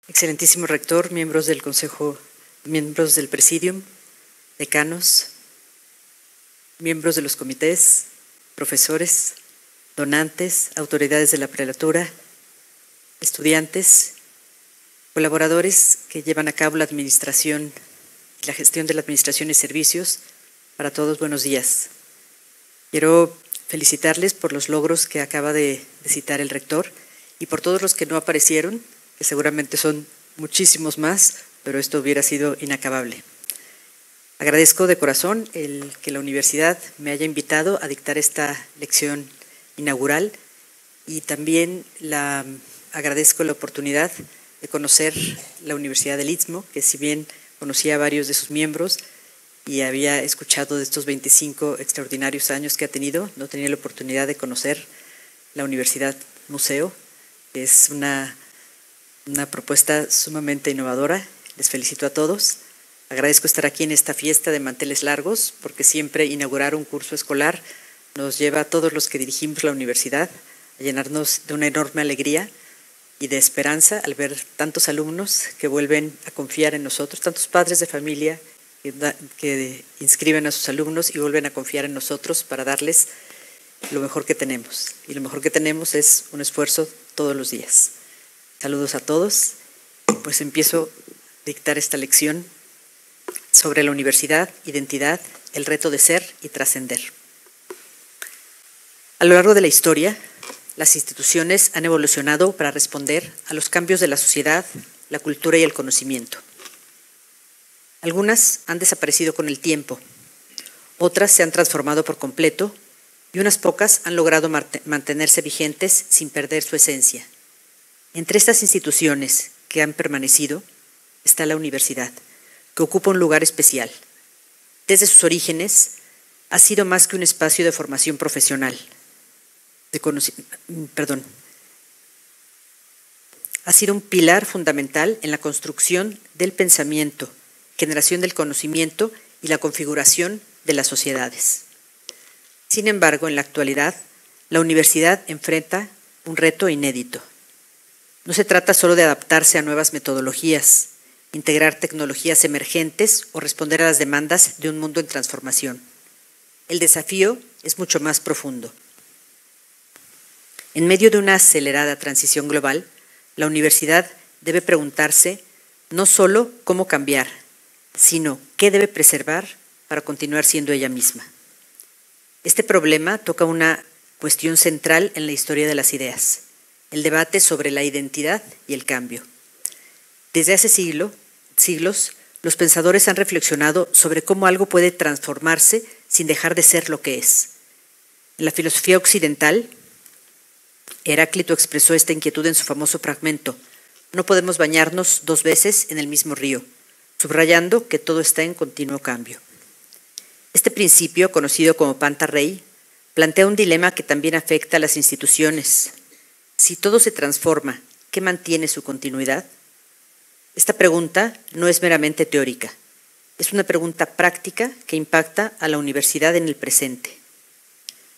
Excelentísimo rector, miembros del Consejo, miembros del Presidium, decanos, miembros de los comités, profesores, donantes, autoridades de la prelatura, estudiantes, colaboradores que llevan a cabo la administración y la gestión de la administración y servicios. Para todos, buenos días. Quiero felicitarles por los logros que acaba de citar el rector y por todos los que no aparecieron, que seguramente son muchísimos más, pero esto hubiera sido inacabable. Agradezco de corazón el que la universidad me haya invitado a dictar esta lección inaugural y también agradezco la oportunidad de conocer la Universidad del Istmo, que si bien conocía a varios de sus miembros y había escuchado de estos 25 extraordinarios años que ha tenido, no tenía la oportunidad de conocer la Universidad Museo, que es una propuesta sumamente innovadora. Les felicito a todos. Agradezco estar aquí en esta fiesta de manteles largos, porque siempre inaugurar un curso escolar nos lleva a todos los que dirigimos la universidad a llenarnos de una enorme alegría y de esperanza al ver tantos alumnos que vuelven a confiar en nosotros, tantos padres de familia que inscriben a sus alumnos y vuelven a confiar en nosotros para darles lo mejor que tenemos. Y lo mejor que tenemos es un esfuerzo todos los días. Saludos a todos. Pues empiezo a dictar esta lección sobre la universidad, identidad, el reto de ser y trascender. A lo largo de la historia, las instituciones han evolucionado para responder a los cambios de la sociedad, la cultura y el conocimiento. Algunas han desaparecido con el tiempo, otras se han transformado por completo y unas pocas han logrado mantenerse vigentes sin perder su esencia. Entre estas instituciones que han permanecido está la universidad, que ocupa un lugar especial. Desde sus orígenes ha sido más que un espacio de formación profesional, ha sido un pilar fundamental en la construcción del pensamiento, generación del conocimiento y la configuración de las sociedades. Sin embargo, en la actualidad, la universidad enfrenta un reto inédito. No se trata solo de adaptarse a nuevas metodologías, integrar tecnologías emergentes o responder a las demandas de un mundo en transformación. El desafío es mucho más profundo. En medio de una acelerada transición global, la universidad debe preguntarse no solo cómo cambiar, sino qué debe preservar para continuar siendo ella misma. Este problema toca una cuestión central en la historia de las ideas, el debate sobre la identidad y el cambio. Desde hace siglos, los pensadores han reflexionado sobre cómo algo puede transformarse sin dejar de ser lo que es. En la filosofía occidental, Heráclito expresó esta inquietud en su famoso fragmento: no podemos bañarnos dos veces en el mismo río, subrayando que todo está en continuo cambio. Este principio, conocido como Panta Rei, plantea un dilema que también afecta a las instituciones. Si todo se transforma, ¿qué mantiene su continuidad? Esta pregunta no es meramente teórica, es una pregunta práctica que impacta a la universidad en el presente.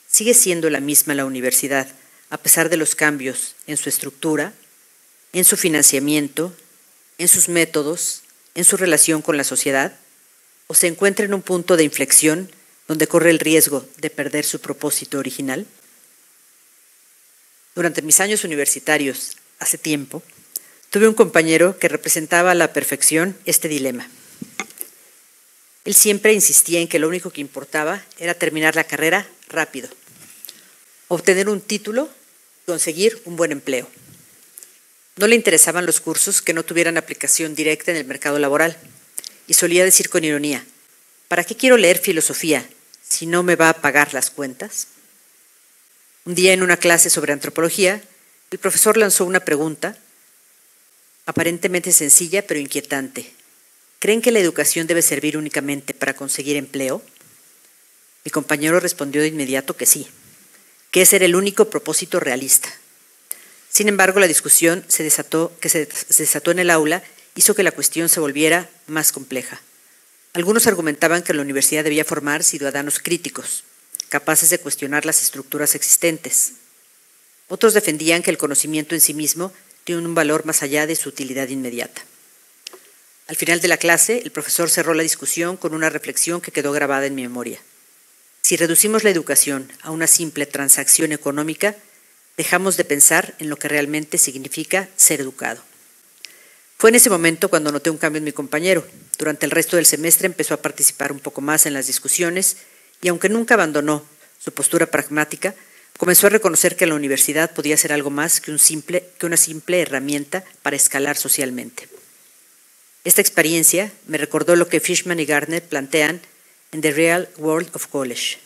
¿Sigue siendo la misma la universidad a pesar de los cambios en su estructura, en su financiamiento, en sus métodos, en su relación con la sociedad? ¿O se encuentra en un punto de inflexión donde corre el riesgo de perder su propósito original? Durante mis años universitarios, hace tiempo, tuve un compañero que representaba a la perfección este dilema. Él siempre insistía en que lo único que importaba era terminar la carrera rápido, obtener un título y conseguir un buen empleo. No le interesaban los cursos que no tuvieran aplicación directa en el mercado laboral y solía decir con ironía: ¿para qué quiero leer filosofía si no me va a pagar las cuentas? Un día en una clase sobre antropología, el profesor lanzó una pregunta aparentemente sencilla pero inquietante. ¿Creen que la educación debe servir únicamente para conseguir empleo? Mi compañero respondió de inmediato que sí, que ese era el único propósito realista. Sin embargo, la discusión que se desató en el aula hizo que la cuestión se volviera más compleja. Algunos argumentaban que la universidad debía formar ciudadanos críticos, capaces de cuestionar las estructuras existentes. Otros defendían que el conocimiento en sí mismo tiene un valor más allá de su utilidad inmediata. Al final de la clase, el profesor cerró la discusión con una reflexión que quedó grabada en mi memoria. Si reducimos la educación a una simple transacción económica, dejamos de pensar en lo que realmente significa ser educado. Fue en ese momento cuando noté un cambio en mi compañero. Durante el resto del semestre empezó a participar un poco más en las discusiones y, aunque nunca abandonó su postura pragmática, comenzó a reconocer que la universidad podía ser algo más que una simple herramienta para escalar socialmente. Esta experiencia me recordó lo que Fishman y Gardner plantean en The Real World of College.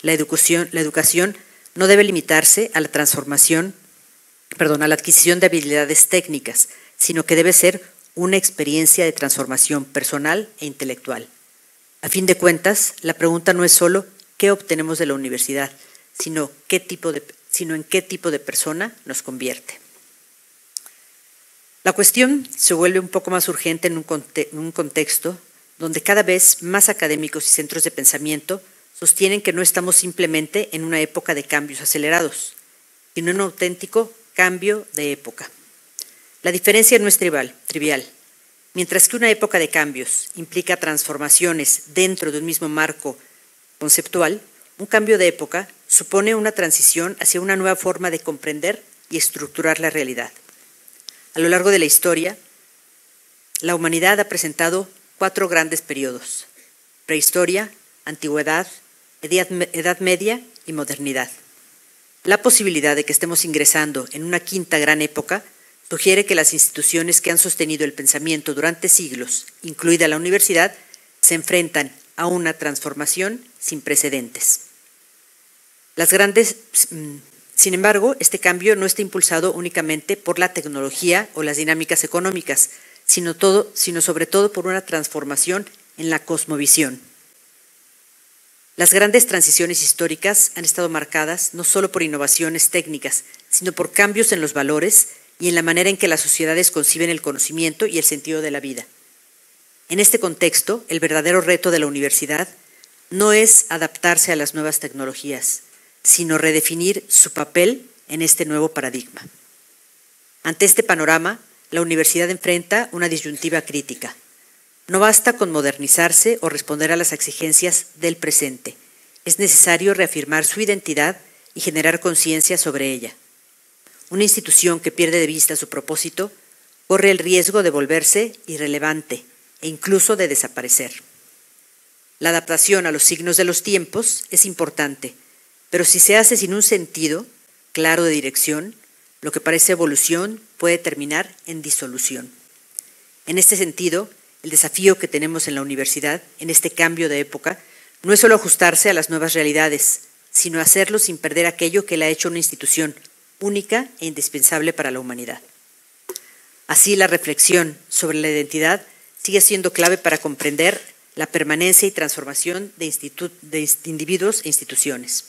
La educación no debe limitarse a la adquisición de habilidades técnicas, sino que debe ser una experiencia de transformación personal e intelectual. A fin de cuentas, la pregunta no es solo qué obtenemos de la universidad, sino en qué tipo de persona nos convierte. La cuestión se vuelve un poco más urgente en un contexto donde cada vez más académicos y centros de pensamiento sostienen que no estamos simplemente en una época de cambios acelerados, sino en un auténtico cambio de época. La diferencia no es trivial. Mientras que una época de cambios implica transformaciones dentro de un mismo marco conceptual, un cambio de época supone una transición hacia una nueva forma de comprender y estructurar la realidad. A lo largo de la historia, la humanidad ha presentado 4 grandes periodos: prehistoria, antigüedad, edad media y modernidad. La posibilidad de que estemos ingresando en una quinta gran época sugiere que las instituciones que han sostenido el pensamiento durante siglos, incluida la universidad, se enfrentan a una transformación sin precedentes. Sin embargo, este cambio no está impulsado únicamente por la tecnología o las dinámicas económicas, sino sobre todo por una transformación en la cosmovisión. Las grandes transiciones históricas han estado marcadas no solo por innovaciones técnicas, sino por cambios en los valores y en la manera en que las sociedades conciben el conocimiento y el sentido de la vida. En este contexto, el verdadero reto de la universidad no es adaptarse a las nuevas tecnologías, sino redefinir su papel en este nuevo paradigma. Ante este panorama, la universidad enfrenta una disyuntiva crítica. No basta con modernizarse o responder a las exigencias del presente. Es necesario reafirmar su identidad y generar conciencia sobre ella. Una institución que pierde de vista su propósito corre el riesgo de volverse irrelevante e incluso de desaparecer. La adaptación a los signos de los tiempos es importante, pero si se hace sin un sentido claro de dirección, lo que parece evolución puede terminar en disolución. En este sentido, el desafío que tenemos en la universidad, en este cambio de época, no es solo ajustarse a las nuevas realidades, sino hacerlo sin perder aquello que la ha hecho una institución única e indispensable para la humanidad. Así, la reflexión sobre la identidad sigue siendo clave para comprender la permanencia y transformación de individuos e instituciones.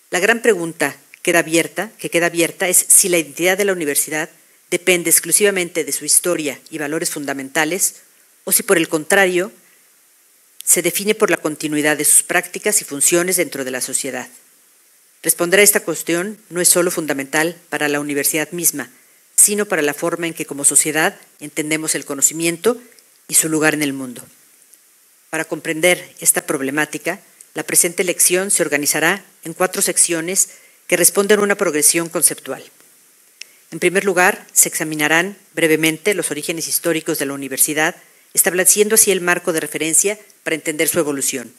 La gran pregunta que queda abierta es si la identidad de la universidad depende exclusivamente de su historia y valores fundamentales, o si por el contrario se define por la continuidad de sus prácticas y funciones dentro de la sociedad. Responder a esta cuestión no es solo fundamental para la universidad misma, sino para la forma en que como sociedad entendemos el conocimiento y su lugar en el mundo. Para comprender esta problemática, la presente lección se organizará en 4 secciones que responden a una progresión conceptual. En primer lugar, se examinarán brevemente los orígenes históricos de la universidad, estableciendo así el marco de referencia para entender su evolución.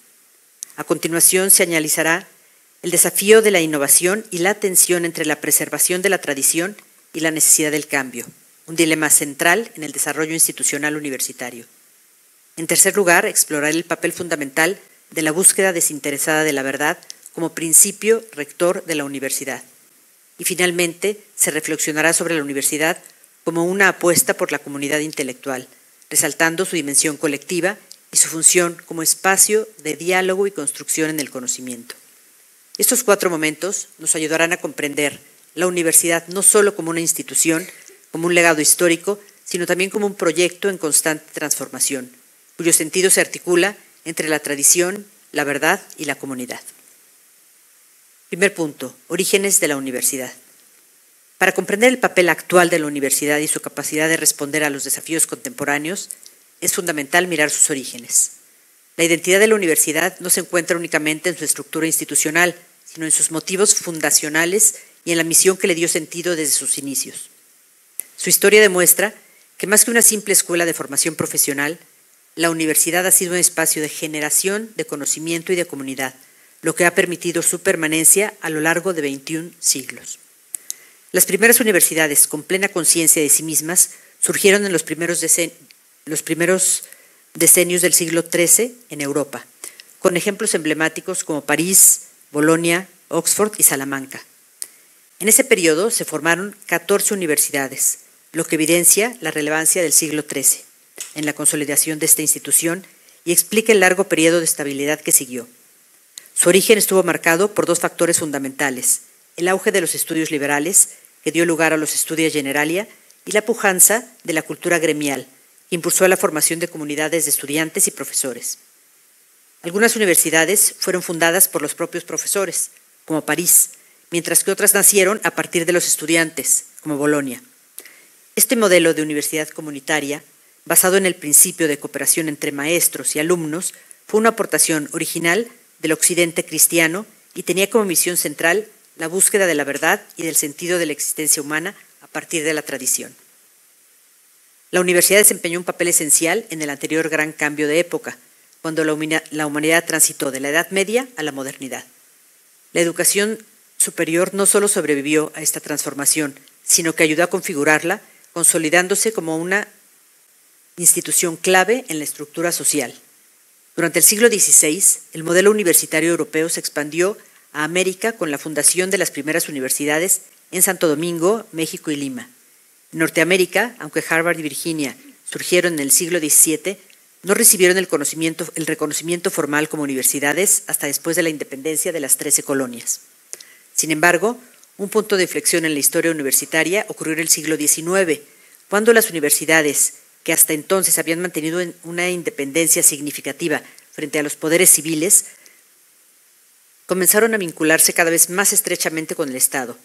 A continuación, se analizará el desafío de la innovación y la tensión entre la preservación de la tradición y la necesidad del cambio, un dilema central en el desarrollo institucional universitario. En tercer lugar, explorar el papel fundamental de la búsqueda desinteresada de la verdad como principio rector de la universidad. Y finalmente, se reflexionará sobre la universidad como una apuesta por la comunidad intelectual, resaltando su dimensión colectiva y su función como espacio de diálogo y construcción en el conocimiento. Estos 4 momentos nos ayudarán a comprender la universidad no solo como una institución, como un legado histórico, sino también como un proyecto en constante transformación, cuyo sentido se articula entre la tradición, la verdad y la comunidad. Primer punto, orígenes de la universidad. Para comprender el papel actual de la universidad y su capacidad de responder a los desafíos contemporáneos, es fundamental mirar sus orígenes. La identidad de la universidad no se encuentra únicamente en su estructura institucional, sino en sus motivos fundacionales y en la misión que le dio sentido desde sus inicios. Su historia demuestra que más que una simple escuela de formación profesional, la universidad ha sido un espacio de generación, de conocimiento y de comunidad, lo que ha permitido su permanencia a lo largo de 21 siglos. Las primeras universidades con plena conciencia de sí mismas surgieron en los primeros decenios del siglo XIII en Europa, con ejemplos emblemáticos como París, Bolonia, Oxford y Salamanca. En ese periodo se formaron 14 universidades, lo que evidencia la relevancia del siglo XIII en la consolidación de esta institución y explica el largo periodo de estabilidad que siguió. Su origen estuvo marcado por dos factores fundamentales: el auge de los estudios liberales, que dio lugar a los Studia Generalia, y la pujanza de la cultura gremial, que impulsó la formación de comunidades de estudiantes y profesores. Algunas universidades fueron fundadas por los propios profesores, como París, mientras que otras nacieron a partir de los estudiantes, como Bolonia. Este modelo de universidad comunitaria, basado en el principio de cooperación entre maestros y alumnos, fue una aportación original del occidente cristiano y tenía como misión central la búsqueda de la verdad y del sentido de la existencia humana a partir de la tradición. La universidad desempeñó un papel esencial en el anterior gran cambio de época, cuando la humanidad transitó de la Edad Media a la modernidad. La educación superior no solo sobrevivió a esta transformación, sino que ayudó a configurarla, consolidándose como una institución clave en la estructura social. Durante el siglo XVI, el modelo universitario europeo se expandió a América con la fundación de las primeras universidades en Santo Domingo, México y Lima. En Norteamérica, aunque Harvard y Virginia surgieron en el siglo XVII, no recibieron el reconocimiento formal como universidades hasta después de la independencia de las 13 colonias. Sin embargo, un punto de inflexión en la historia universitaria ocurrió en el siglo XIX, cuando las universidades, que hasta entonces habían mantenido una independencia significativa frente a los poderes civiles, comenzaron a vincularse cada vez más estrechamente con el Estado.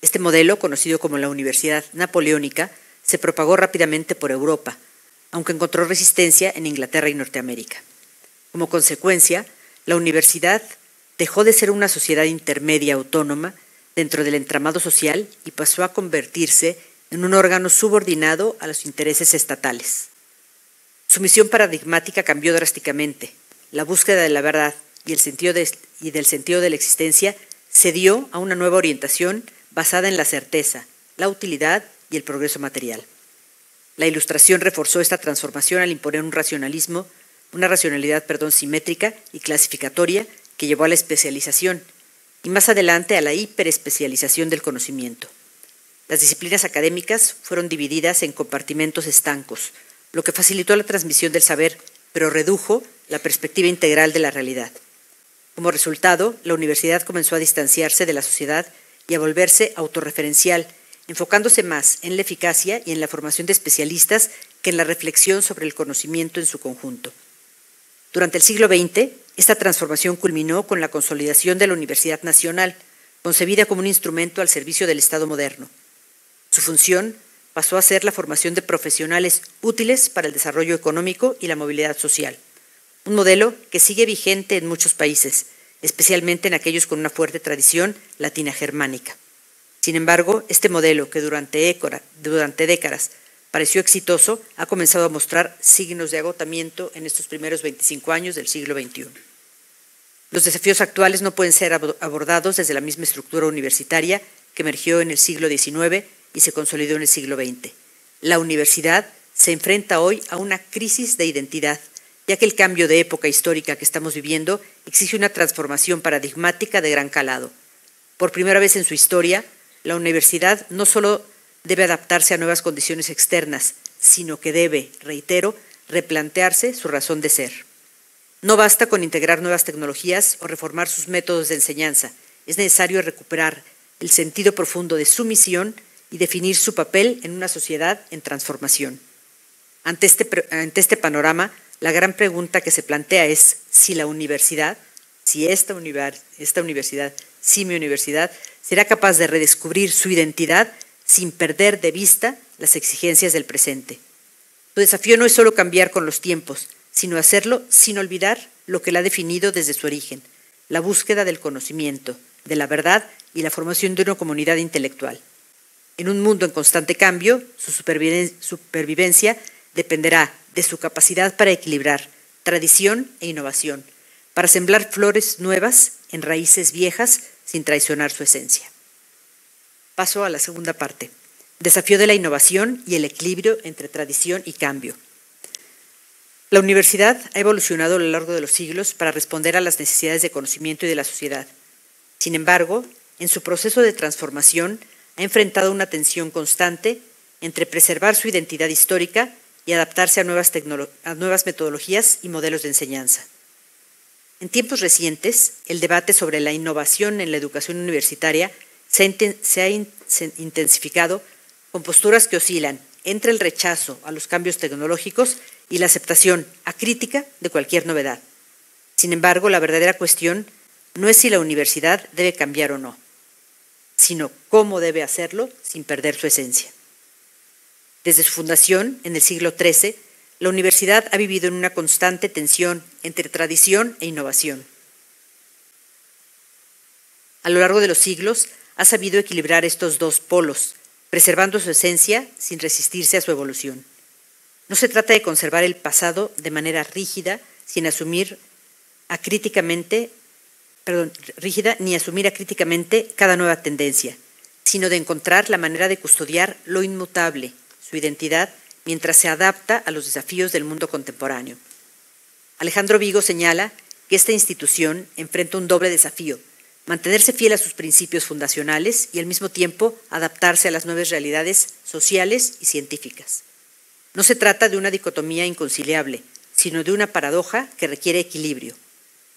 Este modelo, conocido como la Universidad Napoleónica, se propagó rápidamente por Europa, aunque encontró resistencia en Inglaterra y Norteamérica. Como consecuencia, la universidad dejó de ser una sociedad intermedia autónoma dentro del entramado social y pasó a convertirse en un órgano subordinado a los intereses estatales. Su misión paradigmática cambió drásticamente. La búsqueda de la verdad y del sentido de la existencia se dio a una nueva orientación basada en la certeza, la utilidad y el progreso material. La Ilustración reforzó esta transformación al imponer una racionalidad simétrica y clasificatoria que llevó a la especialización y más adelante a la hiperespecialización del conocimiento. Las disciplinas académicas fueron divididas en compartimentos estancos, lo que facilitó la transmisión del saber, pero redujo la perspectiva integral de la realidad. Como resultado, la universidad comenzó a distanciarse de la sociedad y a volverse autorreferencial, enfocándose más en la eficacia y en la formación de especialistas que en la reflexión sobre el conocimiento en su conjunto. Durante el siglo XX, esta transformación culminó con la consolidación de la Universidad Nacional, concebida como un instrumento al servicio del Estado moderno. Su función pasó a ser la formación de profesionales útiles para el desarrollo económico y la movilidad social, un modelo que sigue vigente en muchos países, especialmente en aquellos con una fuerte tradición latina germánica. Sin embargo, este modelo, que durante décadas pareció exitoso, ha comenzado a mostrar signos de agotamiento en estos primeros 25 años del siglo XXI. Los desafíos actuales no pueden ser abordados desde la misma estructura universitaria que emergió en el siglo XIX y se consolidó en el siglo XX. La universidad se enfrenta hoy a una crisis de identidad, ya que el cambio de época histórica que estamos viviendo exige una transformación paradigmática de gran calado. Por primera vez en su historia, la universidad no solo debe adaptarse a nuevas condiciones externas, sino que debe, reitero, replantearse su razón de ser. No basta con integrar nuevas tecnologías o reformar sus métodos de enseñanza. Es necesario recuperar el sentido profundo de su misión y definir su papel en una sociedad en transformación. Ante este panorama, la gran pregunta que se plantea es si mi universidad, será capaz de redescubrir su identidad sin perder de vista las exigencias del presente. Su desafío no es solo cambiar con los tiempos, sino hacerlo sin olvidar lo que la ha definido desde su origen, la búsqueda del conocimiento, de la verdad y la formación de una comunidad intelectual. En un mundo en constante cambio, su supervivencia dependerá de su capacidad para equilibrar tradición e innovación, para sembrar flores nuevas en raíces viejas sin traicionar su esencia. Paso a la segunda parte. Desafío de la innovación y el equilibrio entre tradición y cambio. La universidad ha evolucionado a lo largo de los siglos para responder a las necesidades de conocimiento y de la sociedad. Sin embargo, en su proceso de transformación ha enfrentado una tensión constante entre preservar su identidad histórica y adaptarse a nuevas metodologías y modelos de enseñanza. En tiempos recientes, el debate sobre la innovación en la educación universitaria se ha intensificado con posturas que oscilan entre el rechazo a los cambios tecnológicos y la aceptación acrítica de cualquier novedad. Sin embargo, la verdadera cuestión no es si la universidad debe cambiar o no, sino cómo debe hacerlo sin perder su esencia. Desde su fundación, en el siglo XIII, la universidad ha vivido en una constante tensión entre tradición e innovación. A lo largo de los siglos, ha sabido equilibrar estos dos polos, preservando su esencia sin resistirse a su evolución. No se trata de conservar el pasado de manera rígida, ni asumir acríticamente cada nueva tendencia, sino de encontrar la manera de custodiar lo inmutable, su identidad, mientras se adapta a los desafíos del mundo contemporáneo. Alejandro Vigo señala que esta institución enfrenta un doble desafío: mantenerse fiel a sus principios fundacionales y al mismo tiempo adaptarse a las nuevas realidades sociales y científicas. No se trata de una dicotomía inconciliable, sino de una paradoja que requiere equilibrio.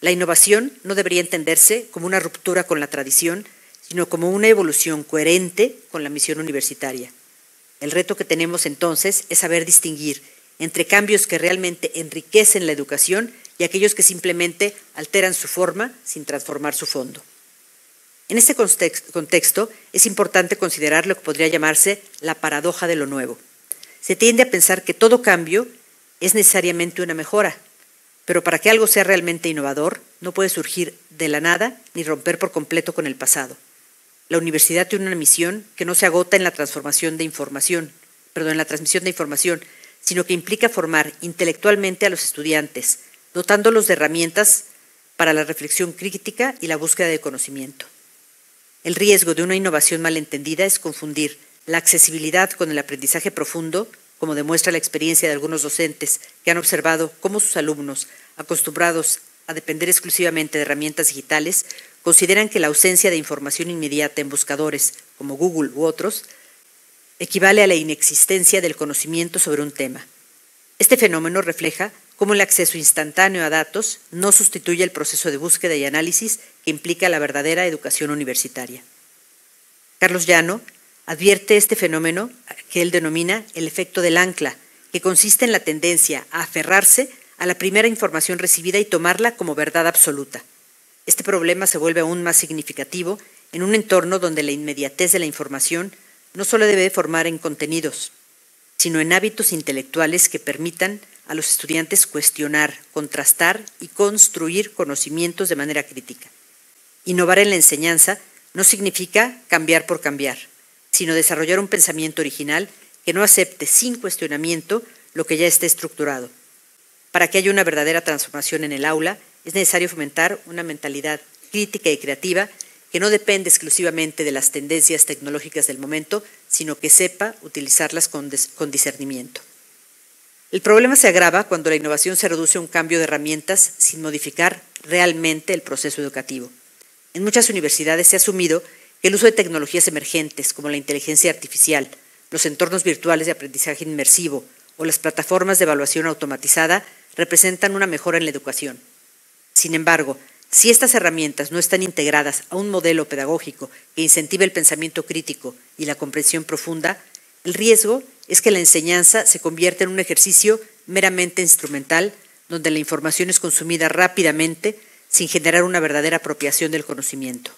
La innovación no debería entenderse como una ruptura con la tradición, sino como una evolución coherente con la misión universitaria. El reto que tenemos entonces es saber distinguir entre cambios que realmente enriquecen la educación y aquellos que simplemente alteran su forma sin transformar su fondo. En este contexto es importante considerar lo que podría llamarse la paradoja de lo nuevo. Se tiende a pensar que todo cambio es necesariamente una mejora, pero para que algo sea realmente innovador, no puede surgir de la nada ni romper por completo con el pasado. La universidad tiene una misión que no se agota en la transmisión de información, sino que implica formar intelectualmente a los estudiantes, dotándolos de herramientas para la reflexión crítica y la búsqueda de conocimiento. El riesgo de una innovación malentendida es confundir la accesibilidad con el aprendizaje profundo, como demuestra la experiencia de algunos docentes que han observado cómo sus alumnos, acostumbrados a depender exclusivamente de herramientas digitales, consideran que la ausencia de información inmediata en buscadores como Google u otros equivale a la inexistencia del conocimiento sobre un tema. Este fenómeno refleja cómo el acceso instantáneo a datos no sustituye el proceso de búsqueda y análisis que implica la verdadera educación universitaria. Carlos Llano advierte este fenómeno que él denomina el efecto del ancla, que consiste en la tendencia a aferrarse a la primera información recibida y tomarla como verdad absoluta. Este problema se vuelve aún más significativo en un entorno donde la inmediatez de la información no solo debe formar en contenidos, sino en hábitos intelectuales que permitan a los estudiantes cuestionar, contrastar y construir conocimientos de manera crítica. Innovar en la enseñanza no significa cambiar por cambiar, sino desarrollar un pensamiento original que no acepte sin cuestionamiento lo que ya esté estructurado. Para que haya una verdadera transformación en el aula, es necesario fomentar una mentalidad crítica y creativa que no depende exclusivamente de las tendencias tecnológicas del momento, sino que sepa utilizarlas con discernimiento. El problema se agrava cuando la innovación se reduce a un cambio de herramientas sin modificar realmente el proceso educativo. En muchas universidades se ha asumido que el uso de tecnologías emergentes como la inteligencia artificial, los entornos virtuales de aprendizaje inmersivo o las plataformas de evaluación automatizada representan una mejora en la educación. Sin embargo, si estas herramientas no están integradas a un modelo pedagógico que incentive el pensamiento crítico y la comprensión profunda, el riesgo es que la enseñanza se convierta en un ejercicio meramente instrumental, donde la información es consumida rápidamente sin generar una verdadera apropiación del conocimiento.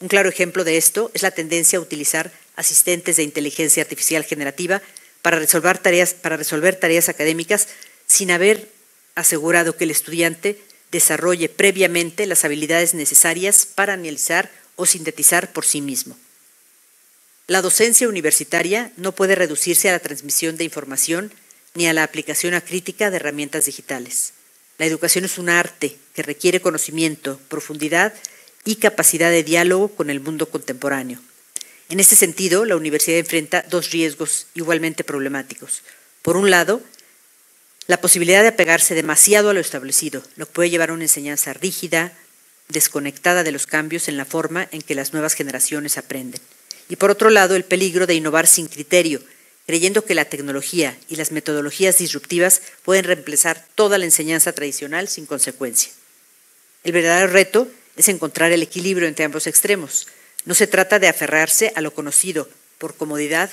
Un claro ejemplo de esto es la tendencia a utilizar asistentes de inteligencia artificial generativa para resolver tareas académicas sin haber asegurado que el estudiante desarrolle previamente las habilidades necesarias para analizar o sintetizar por sí mismo. La docencia universitaria no puede reducirse a la transmisión de información ni a la aplicación acrítica de herramientas digitales. La educación es un arte que requiere conocimiento, profundidad y capacidad de diálogo con el mundo contemporáneo. En este sentido, la universidad enfrenta dos riesgos igualmente problemáticos. Por un lado, la posibilidad de apegarse demasiado a lo establecido, lo que puede llevar a una enseñanza rígida, desconectada de los cambios en la forma en que las nuevas generaciones aprenden. Y por otro lado, el peligro de innovar sin criterio, creyendo que la tecnología y las metodologías disruptivas pueden reemplazar toda la enseñanza tradicional sin consecuencia. El verdadero reto es encontrar el equilibrio entre ambos extremos. No se trata de aferrarse a lo conocido por comodidad,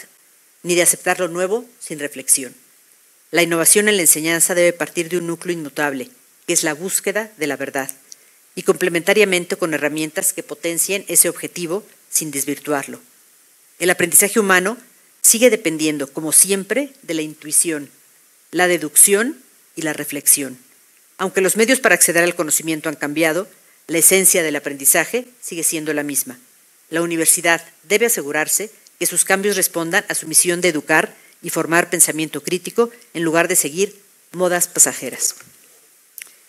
ni de aceptar lo nuevo sin reflexión. La innovación en la enseñanza debe partir de un núcleo inmutable, que es la búsqueda de la verdad, y complementariamente con herramientas que potencien ese objetivo sin desvirtuarlo. El aprendizaje humano sigue dependiendo, como siempre, de la intuición, la deducción y la reflexión. Aunque los medios para acceder al conocimiento han cambiado, la esencia del aprendizaje sigue siendo la misma. La universidad debe asegurarse que sus cambios respondan a su misión de educar y formar pensamiento crítico en lugar de seguir modas pasajeras.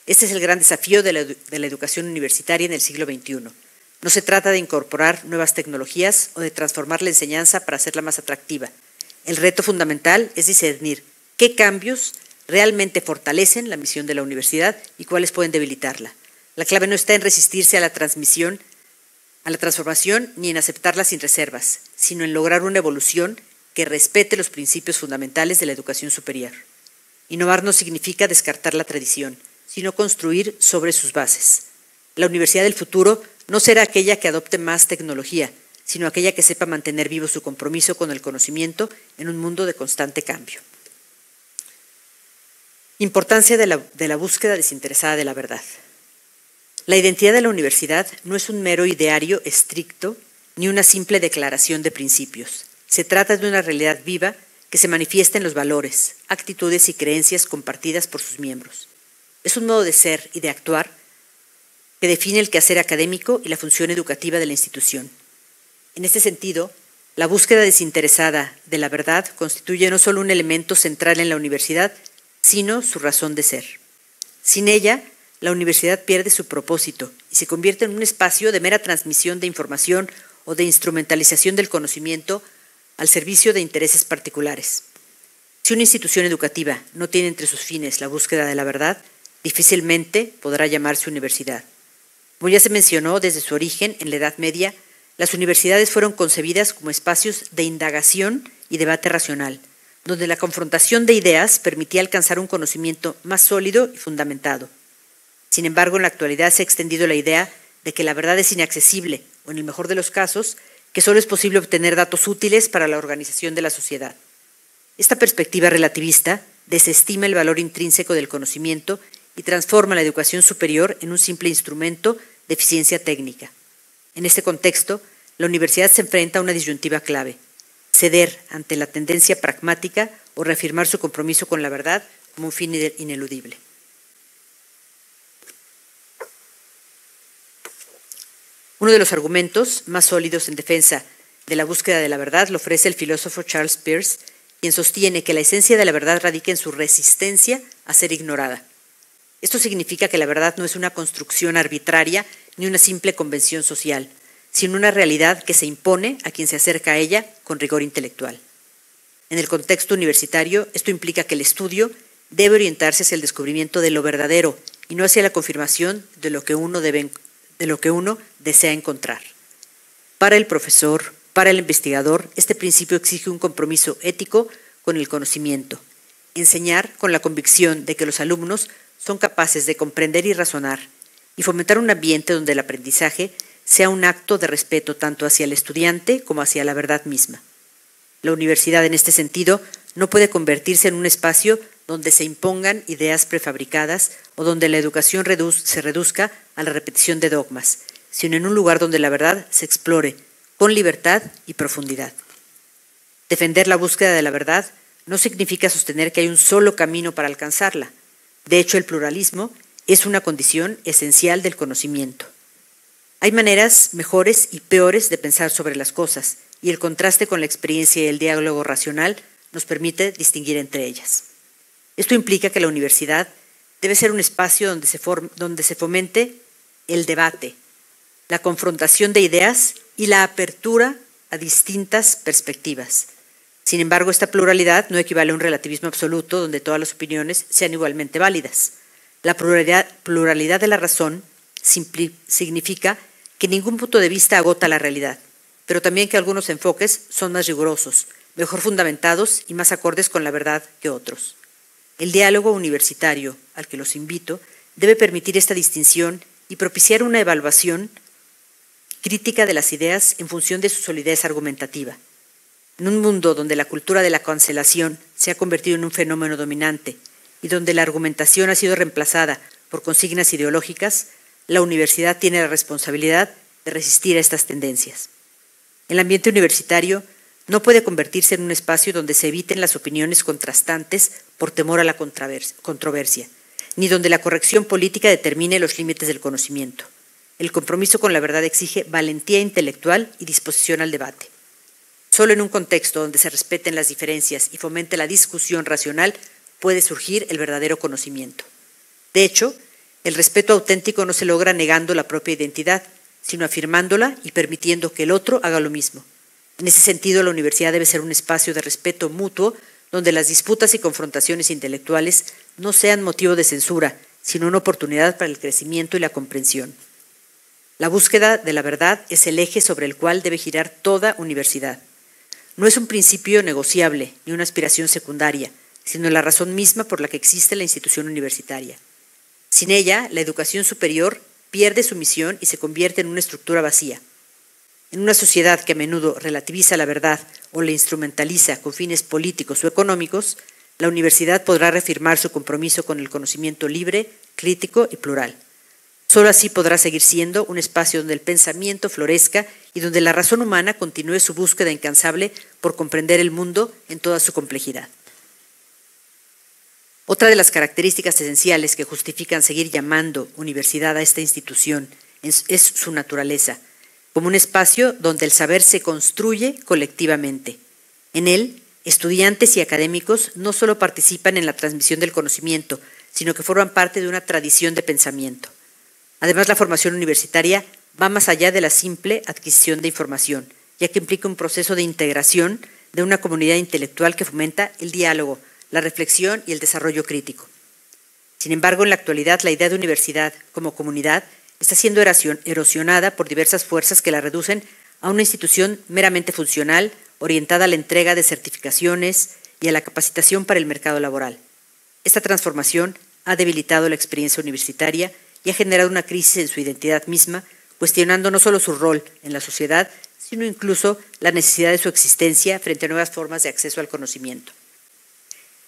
Este es el gran desafío de la educación universitaria en el siglo XXI. No se trata de incorporar nuevas tecnologías o de transformar la enseñanza para hacerla más atractiva. El reto fundamental es discernir qué cambios realmente fortalecen la misión de la universidad y cuáles pueden debilitarla. La clave no está en resistirse a la transformación ni en aceptarla sin reservas, sino en lograr una evolución que respete los principios fundamentales de la educación superior. Innovar no significa descartar la tradición, sino construir sobre sus bases. La universidad del futuro no será aquella que adopte más tecnología, sino aquella que sepa mantener vivo su compromiso con el conocimiento en un mundo de constante cambio. Importancia de la búsqueda desinteresada de la verdad. La identidad de la universidad no es un mero ideario estricto ni una simple declaración de principios. Se trata de una realidad viva que se manifiesta en los valores, actitudes y creencias compartidas por sus miembros. Es un modo de ser y de actuar que define el quehacer académico y la función educativa de la institución. En este sentido, la búsqueda desinteresada de la verdad constituye no solo un elemento central en la universidad, sino su razón de ser. Sin ella, la universidad pierde su propósito y se convierte en un espacio de mera transmisión de información o de instrumentalización del conocimiento al servicio de intereses particulares. Si una institución educativa no tiene entre sus fines la búsqueda de la verdad, difícilmente podrá llamarse universidad. Como ya se mencionó, desde su origen, en la Edad Media, las universidades fueron concebidas como espacios de indagación y debate racional, donde la confrontación de ideas permitía alcanzar un conocimiento más sólido y fundamentado. Sin embargo, en la actualidad se ha extendido la idea de que la verdad es inaccesible, o en el mejor de los casos, que solo es posible obtener datos útiles para la organización de la sociedad. Esta perspectiva relativista desestima el valor intrínseco del conocimiento y transforma la educación superior en un simple instrumento de eficiencia técnica. En este contexto, la universidad se enfrenta a una disyuntiva clave: ceder ante la tendencia pragmática o reafirmar su compromiso con la verdad como un fin ineludible. Uno de los argumentos más sólidos en defensa de la búsqueda de la verdad lo ofrece el filósofo Charles Peirce, quien sostiene que la esencia de la verdad radica en su resistencia a ser ignorada. Esto significa que la verdad no es una construcción arbitraria ni una simple convención social, sino una realidad que se impone a quien se acerca a ella con rigor intelectual. En el contexto universitario, esto implica que el estudio debe orientarse hacia el descubrimiento de lo verdadero y no hacia la confirmación de lo que uno desea encontrar. Para el profesor, para el investigador, este principio exige un compromiso ético con el conocimiento. Enseñar con la convicción de que los alumnos son capaces de comprender y razonar, y fomentar un ambiente donde el aprendizaje sea un acto de respeto tanto hacia el estudiante como hacia la verdad misma. La universidad, en este sentido, no puede convertirse en un espacio donde se impongan ideas prefabricadas o donde la educación se reduzca a la repetición de dogmas, sino en un lugar donde la verdad se explore con libertad y profundidad. Defender la búsqueda de la verdad no significa sostener que hay un solo camino para alcanzarla. De hecho, el pluralismo es una condición esencial del conocimiento. Hay maneras mejores y peores de pensar sobre las cosas, y el contraste con la experiencia y el diálogo racional nos permite distinguir entre ellas. Esto implica que la universidad debe ser un espacio donde se fomente el debate, la confrontación de ideas y la apertura a distintas perspectivas. Sin embargo, esta pluralidad no equivale a un relativismo absoluto donde todas las opiniones sean igualmente válidas. La pluralidad de la razón significa que ningún punto de vista agota la realidad, pero también que algunos enfoques son más rigurosos, mejor fundamentados y más acordes con la verdad que otros. El diálogo universitario, al que los invito, debe permitir esta distinción y propiciar una evaluación crítica de las ideas en función de su solidez argumentativa. En un mundo donde la cultura de la cancelación se ha convertido en un fenómeno dominante y donde la argumentación ha sido reemplazada por consignas ideológicas, la universidad tiene la responsabilidad de resistir a estas tendencias. El ambiente universitario no puede convertirse en un espacio donde se eviten las opiniones contrastantes por temor a la controversia, ni donde la corrección política determine los límites del conocimiento. El compromiso con la verdad exige valentía intelectual y disposición al debate. Solo en un contexto donde se respeten las diferencias y fomente la discusión racional puede surgir el verdadero conocimiento. De hecho, el respeto auténtico no se logra negando la propia identidad, sino afirmándola y permitiendo que el otro haga lo mismo. En ese sentido, la universidad debe ser un espacio de respeto mutuo donde las disputas y confrontaciones intelectuales no sean motivo de censura, sino una oportunidad para el crecimiento y la comprensión. La búsqueda de la verdad es el eje sobre el cual debe girar toda universidad. No es un principio negociable ni una aspiración secundaria, sino la razón misma por la que existe la institución universitaria. Sin ella, la educación superior pierde su misión y se convierte en una estructura vacía. En una sociedad que a menudo relativiza la verdad o la instrumentaliza con fines políticos o económicos, la universidad podrá reafirmar su compromiso con el conocimiento libre, crítico y plural. Solo así podrá seguir siendo un espacio donde el pensamiento florezca y donde la razón humana continúe su búsqueda incansable por comprender el mundo en toda su complejidad. Otra de las características esenciales que justifican seguir llamando universidad a esta institución es su naturaleza, como un espacio donde el saber se construye colectivamente. En él, estudiantes y académicos no solo participan en la transmisión del conocimiento, sino que forman parte de una tradición de pensamiento. Además, la formación universitaria va más allá de la simple adquisición de información, ya que implica un proceso de integración de una comunidad intelectual que fomenta el diálogo, la reflexión y el desarrollo crítico. Sin embargo, en la actualidad, la idea de universidad como comunidad está siendo erosionada por diversas fuerzas que la reducen a una institución meramente funcional, orientada a la entrega de certificaciones y a la capacitación para el mercado laboral. Esta transformación ha debilitado la experiencia universitaria y ha generado una crisis en su identidad misma, cuestionando no solo su rol en la sociedad, sino incluso la necesidad de su existencia frente a nuevas formas de acceso al conocimiento.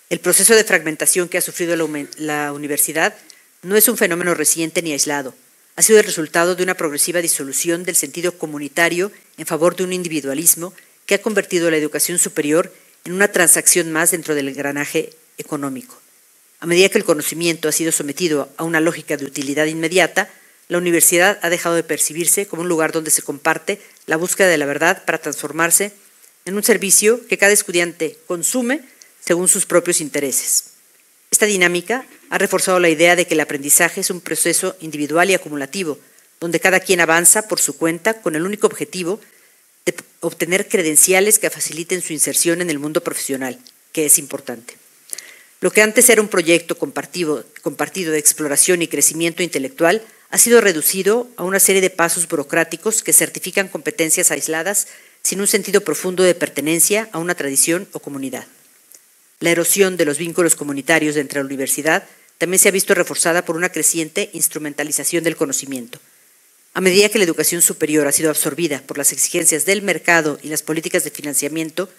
El proceso de fragmentación que ha sufrido la universidad no es un fenómeno reciente ni aislado. Ha sido el resultado de una progresiva disolución del sentido comunitario en favor de un individualismo que ha convertido la educación superior en una transacción más dentro del engranaje económico. A medida que el conocimiento ha sido sometido a una lógica de utilidad inmediata, la universidad ha dejado de percibirse como un lugar donde se comparte la búsqueda de la verdad para transformarse en un servicio que cada estudiante consume según sus propios intereses. Esta dinámica ha reforzado la idea de que el aprendizaje es un proceso individual y acumulativo, donde cada quien avanza por su cuenta con el único objetivo de obtener credenciales que faciliten su inserción en el mundo profesional, que es importante. Lo que antes era un proyecto compartido de exploración y crecimiento intelectual ha sido reducido a una serie de pasos burocráticos que certifican competencias aisladas sin un sentido profundo de pertenencia a una tradición o comunidad. La erosión de los vínculos comunitarios dentro de la universidad también se ha visto reforzada por una creciente instrumentalización del conocimiento. A medida que la educación superior ha sido absorbida por las exigencias del mercado y las políticas de financiamiento,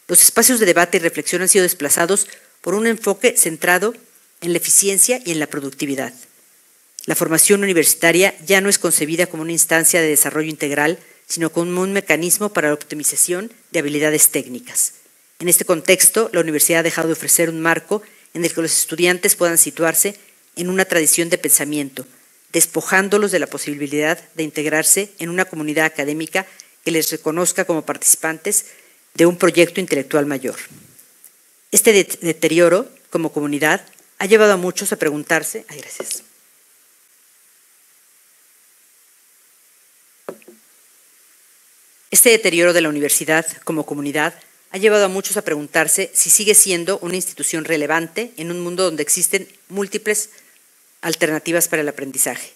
los espacios de debate y reflexión han sido desplazados por un enfoque centrado en la eficiencia y en la productividad. La formación universitaria ya no es concebida como una instancia de desarrollo integral, sino como un mecanismo para la optimización de habilidades técnicas. En este contexto, la universidad ha dejado de ofrecer un marco en el que los estudiantes puedan situarse en una tradición de pensamiento, despojándolos de la posibilidad de integrarse en una comunidad académica que les reconozca como participantes de un proyecto intelectual mayor. Este deterioro como comunidad ha llevado a muchos a preguntarse. Gracias. Este deterioro de la universidad como comunidad ha llevado a muchos a preguntarse si sigue siendo una institución relevante en un mundo donde existen múltiples alternativas para el aprendizaje.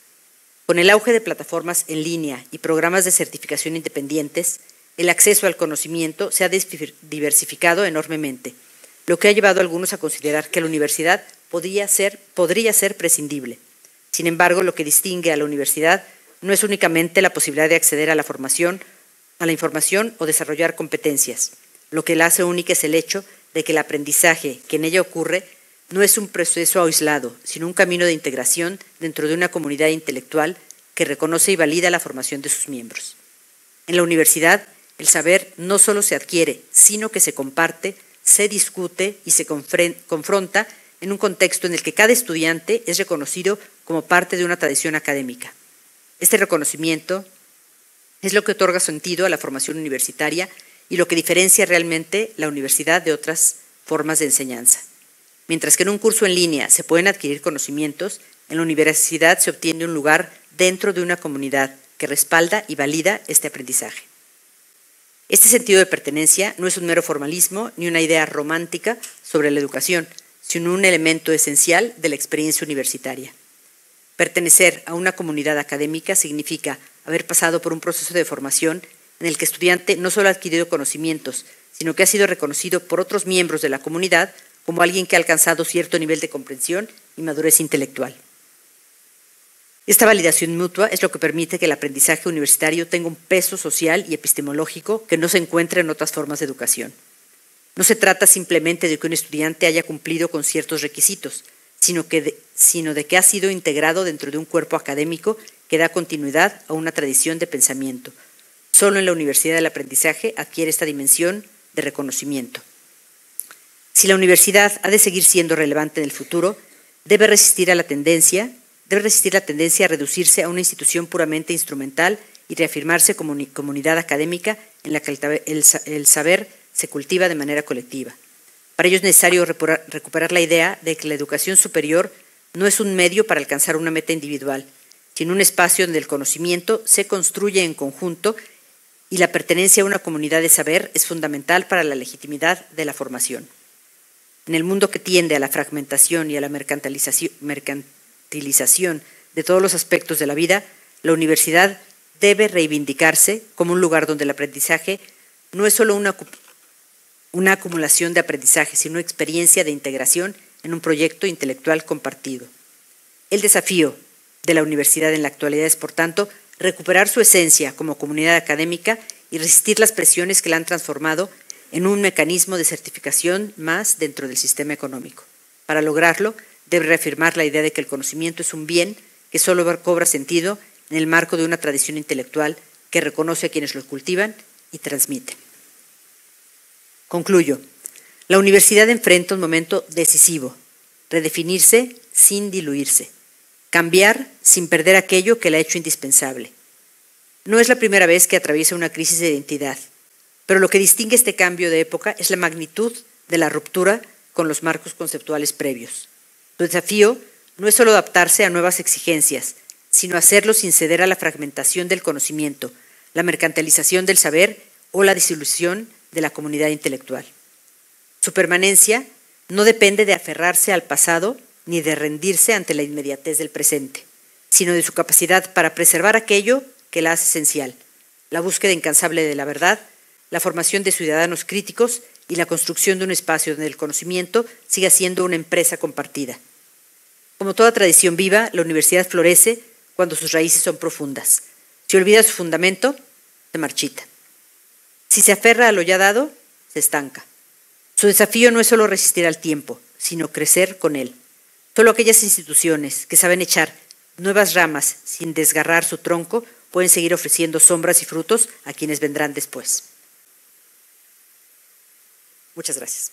Con el auge de plataformas en línea y programas de certificación independientes, el acceso al conocimiento se ha diversificado enormemente, lo que ha llevado a algunos a considerar que la universidad podría ser prescindible. Sin embargo, lo que distingue a la universidad no es únicamente la posibilidad de acceder a la formación, a la información o desarrollar competencias. Lo que la hace única es el hecho de que el aprendizaje que en ella ocurre no es un proceso aislado, sino un camino de integración dentro de una comunidad intelectual que reconoce y valida la formación de sus miembros. En la universidad, el saber no solo se adquiere, sino que se comparte, se discute y se confronta en un contexto en el que cada estudiante es reconocido como parte de una tradición académica. Este reconocimiento es lo que otorga sentido a la formación universitaria y lo que diferencia realmente la universidad de otras formas de enseñanza. Mientras que en un curso en línea se pueden adquirir conocimientos, en la universidad se obtiene un lugar dentro de una comunidad que respalda y valida este aprendizaje. Este sentido de pertenencia no es un mero formalismo ni una idea romántica sobre la educación, sino un elemento esencial de la experiencia universitaria. Pertenecer a una comunidad académica significa haber pasado por un proceso de formación en el que el estudiante no solo ha adquirido conocimientos, sino que ha sido reconocido por otros miembros de la comunidad como alguien que ha alcanzado cierto nivel de comprensión y madurez intelectual. Esta validación mutua es lo que permite que el aprendizaje universitario tenga un peso social y epistemológico que no se encuentra en otras formas de educación. No se trata simplemente de que un estudiante haya cumplido con ciertos requisitos, sino de que ha sido integrado dentro de un cuerpo académico que da continuidad a una tradición de pensamiento. Solo en la universidad del aprendizaje adquiere esta dimensión de reconocimiento. Si la universidad ha de seguir siendo relevante en el futuro, debe resistir la tendencia a reducirse a una institución puramente instrumental y reafirmarse como comunidad académica en la que el saber se cultiva de manera colectiva. Para ello es necesario recuperar la idea de que la educación superior no es un medio para alcanzar una meta individual, sino un espacio donde el conocimiento se construye en conjunto y la pertenencia a una comunidad de saber es fundamental para la legitimidad de la formación. En el mundo que tiende a la fragmentación y a la mercantilización de todos los aspectos de la vida, la universidad debe reivindicarse como un lugar donde el aprendizaje no es solo una acumulación de aprendizaje, sino una experiencia de integración en un proyecto intelectual compartido. El desafío de la universidad en la actualidad es, por tanto, recuperar su esencia como comunidad académica y resistir las presiones que la han transformado en un mecanismo de certificación más dentro del sistema económico. Para lograrlo, debe reafirmar la idea de que el conocimiento es un bien que solo cobra sentido en el marco de una tradición intelectual que reconoce a quienes lo cultivan y transmiten. Concluyo. La universidad enfrenta un momento decisivo: redefinirse sin diluirse, cambiar sin perder aquello que la ha hecho indispensable. No es la primera vez que atraviesa una crisis de identidad, pero lo que distingue este cambio de época es la magnitud de la ruptura con los marcos conceptuales previos. Su desafío no es solo adaptarse a nuevas exigencias, sino hacerlo sin ceder a la fragmentación del conocimiento, la mercantilización del saber o la disolución de la comunidad intelectual. Su permanencia no depende de aferrarse al pasado ni de rendirse ante la inmediatez del presente, sino de su capacidad para preservar aquello que la hace esencial: la búsqueda incansable de la verdad, la formación de ciudadanos críticos y la construcción de un espacio donde el conocimiento siga siendo una empresa compartida. Como toda tradición viva, la universidad florece cuando sus raíces son profundas. Si olvida su fundamento, se marchita. Si se aferra a lo ya dado, se estanca. Su desafío no es solo resistir al tiempo, sino crecer con él. Solo aquellas instituciones que saben echar nuevas ramas sin desgarrar su tronco pueden seguir ofreciendo sombras y frutos a quienes vendrán después. Muchas gracias.